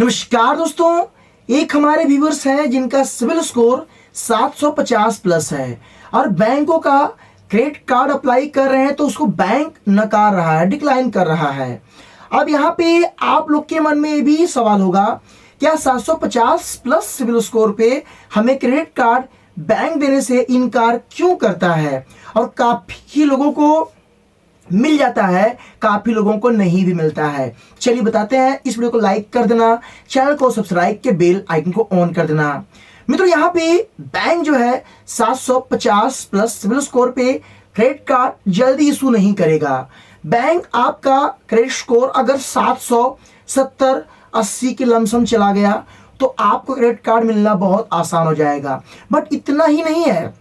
नमस्कार दोस्तों, एक हमारे व्यूवर्स हैं जिनका सिविल स्कोर 750 प्लस है और बैंकों का क्रेडिट कार्ड अप्लाई कर रहे हैं तो उसको बैंक नकार रहा है, डिक्लाइन कर रहा है। अब यहाँ पे आप लोग के मन में ये भी सवाल होगा, क्या 750 प्लस सिविल स्कोर पे हमें क्रेडिट कार्ड बैंक देने से इनकार क्यों करता है? और काफी लोगों को मिल जाता है, काफी लोगों को नहीं भी मिलता है। चलिए बताते हैं। इस वीडियो को लाइक कर देना, चैनल को सब्सक्राइब के बेल आइकन को ऑन कर देना। मित्रों, यहाँ पे बैंक जो है 750 प्लस सिविल स्कोर पे क्रेडिट कार्ड जल्दी इशू नहीं करेगा। बैंक आपका क्रेडिट स्कोर अगर 770 80 के लमसम चला गया तो आपको क्रेडिट कार्ड मिलना बहुत आसान हो जाएगा। बट इतना ही नहीं है,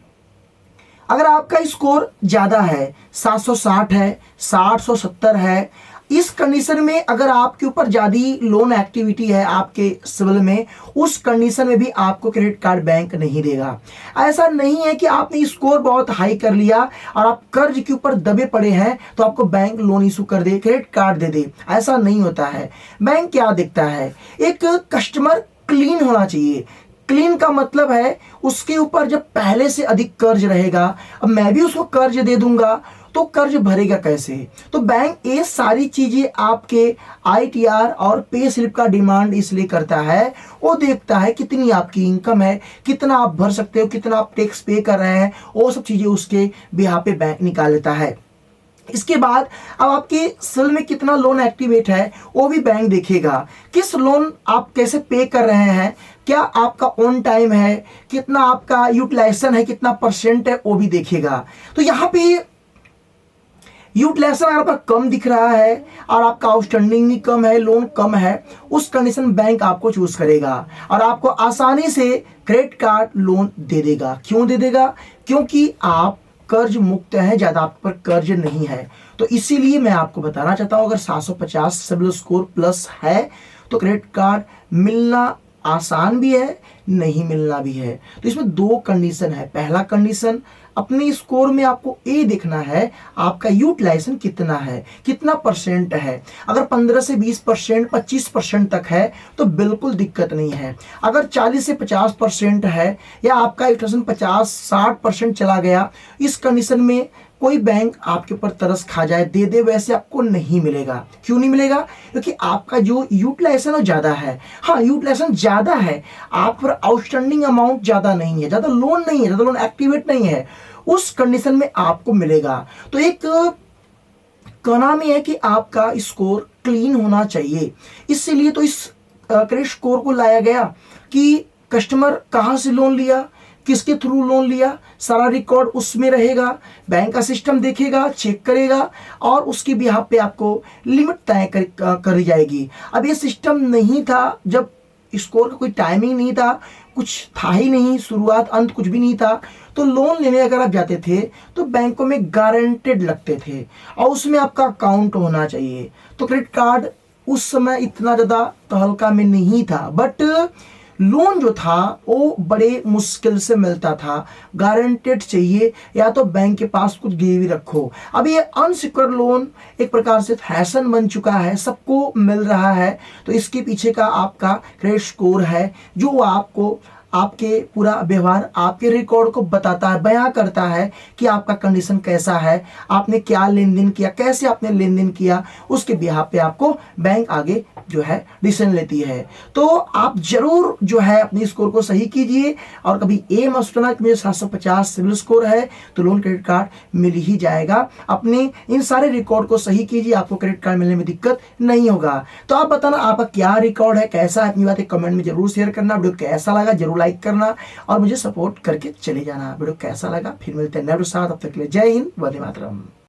अगर आपका स्कोर ज़्यादा है, 760 है, 770 है, इस कंडीशन में अगर आपके ऊपर ज़्यादा लोन एक्टिविटी है आपके सिविल में, उस कंडीशन में भी आपको क्रेडिट कार्ड बैंक नहीं देगा। ऐसा नहीं है कि आपने स्कोर बहुत हाई कर लिया और आप कर्ज के ऊपर दबे पड़े हैं तो आपको बैंक लोन इशू कर दे, क्रेडिट कार्ड दे दे। ऐसा नहीं होता है। बैंक क्या देखता है, एक कस्टमर क्लीन होना चाहिए। क्लीन का मतलब है उसके ऊपर जब पहले से अधिक कर्ज रहेगा, अब मैं भी उसको कर्ज दे दूंगा तो कर्ज भरेगा कैसे? तो बैंक ये सारी चीजें आपके आईटीआर और पे स्लिप का डिमांड इसलिए करता है। वो देखता है कितनी आपकी इनकम है, कितना आप भर सकते हो, कितना आप टैक्स पे कर रहे हैं, वो सब चीजें उसके बिहाफ पे बैंक निकाल लेता है। इसके बाद अब आपके सिविल में कितना लोन एक्टिवेट है वो भी बैंक देखेगा। किस लोन आप कैसे पे कर रहे हैं, क्या आपका ऑन टाइम है, कितना आपका यूटिलाइजेशन है, कितना परसेंट है, वो भी देखेगा। तो यहाँ पे यूटिलाइजेशन अगर आपका कम दिख रहा है और आपका आउटस्टैंडिंग भी कम है, लोन कम है, उस कंडीशन बैंक आपको चूज करेगा और आपको आसानी से क्रेडिट कार्ड लोन दे देगा। क्यों दे देगा? क्योंकि आप कर्ज मुक्त है, ज्यादा आप पर कर्ज नहीं है। तो इसीलिए मैं आपको बताना चाहता हूं, अगर 750 सिविल स्कोर प्लस है तो क्रेडिट कार्ड मिलना आसान भी है, नहीं मिलना भी है। तो इसमें दो कंडीशन है। पहला कंडीशन, अपने स्कोर में आपको ये देखना है आपका यूटिलाइजेशन कितना है, कितना परसेंट है। अगर 15 से 20%, 25% तक है तो बिल्कुल दिक्कत नहीं है। अगर 40 से 50% है या आपका यूटिलाइजेशन 50-60% चला गया, इस कंडीशन में कोई बैंक आपके ऊपर तरस खा जाए, दे दे, वैसे आपको नहीं मिलेगा। क्यों नहीं मिलेगा? क्योंकि आपका जो यूटिलाइजेशन है ज्यादा है। हाँ, यूटिलाइजेशन ज्यादा है, आप पर आउटस्टैंडिंग अमाउंट ज्यादा नहीं है, ज्यादा लोन नहीं है, ज्यादा लोन एक्टिवेट नहीं है, उस कंडीशन में आपको मिलेगा। तो एक कहना में है कि आपका स्कोर क्लीन होना चाहिए। इसलिए तो इस क्रेडिट स्कोर को लाया गया कि कस्टमर कहाँ से लोन लिया, किसके थ्रू लोन लिया, सारा रिकॉर्ड उसमें रहेगा। बैंक का सिस्टम देखेगा, चेक करेगा और उसके बिहाफ पे आपको लिमिट तय करी जाएगी। अब ये सिस्टम नहीं था, जब स्कोर का कोई टाइमिंग नहीं था, कुछ था ही नहीं, शुरुआत अंत कुछ भी नहीं था, तो लोन लेने अगर आप जाते थे तो बैंकों में गारंटेड लगते थे और उसमें आपका अकाउंट होना चाहिए। तो क्रेडिट कार्ड उस समय इतना ज़्यादा तहलका में नहीं था, बट लोन जो था वो बड़े मुश्किल से मिलता था। गारंटेड चाहिए या तो बैंक के पास कुछ गिरवी रखो। अब ये अनसिक्योर्ड लोन एक प्रकार से फैशन बन चुका है, सबको मिल रहा है। तो इसके पीछे का आपका क्रेडिट स्कोर है जो आपको आपके पूरा व्यवहार, आपके रिकॉर्ड को बताता है, बयां करता है कि आपका कंडीशन कैसा है, आपने क्या लेन देन किया, कैसे आपने लेन देन किया, उसके बिहाफ पे आपको बैंक आगे जो है डिसीजन लेती है। तो आप जरूर जो है अपने स्कोर को सही कीजिए और कभी ये मत सोचना कि मुझे 750 सिविल स्कोर है तो लोन क्रेडिट कार्ड मिल ही जाएगा। अपने इन सारे रिकॉर्ड को सही कीजिए, आपको क्रेडिट कार्ड मिलने में दिक्कत नहीं होगा। तो आप बताना आपका क्या रिकॉर्ड है, कैसा है, अपनी बातें कमेंट में जरूर शेयर करना। वीडियो कैसा लगा जरूर लाइक करना और मुझे सपोर्ट करके चले जाना। वीडियो कैसा लगा, फिर मिलते हैं नए वीडियो के साथ। अब तक के लिए जय हिंद, वंदे मातरम।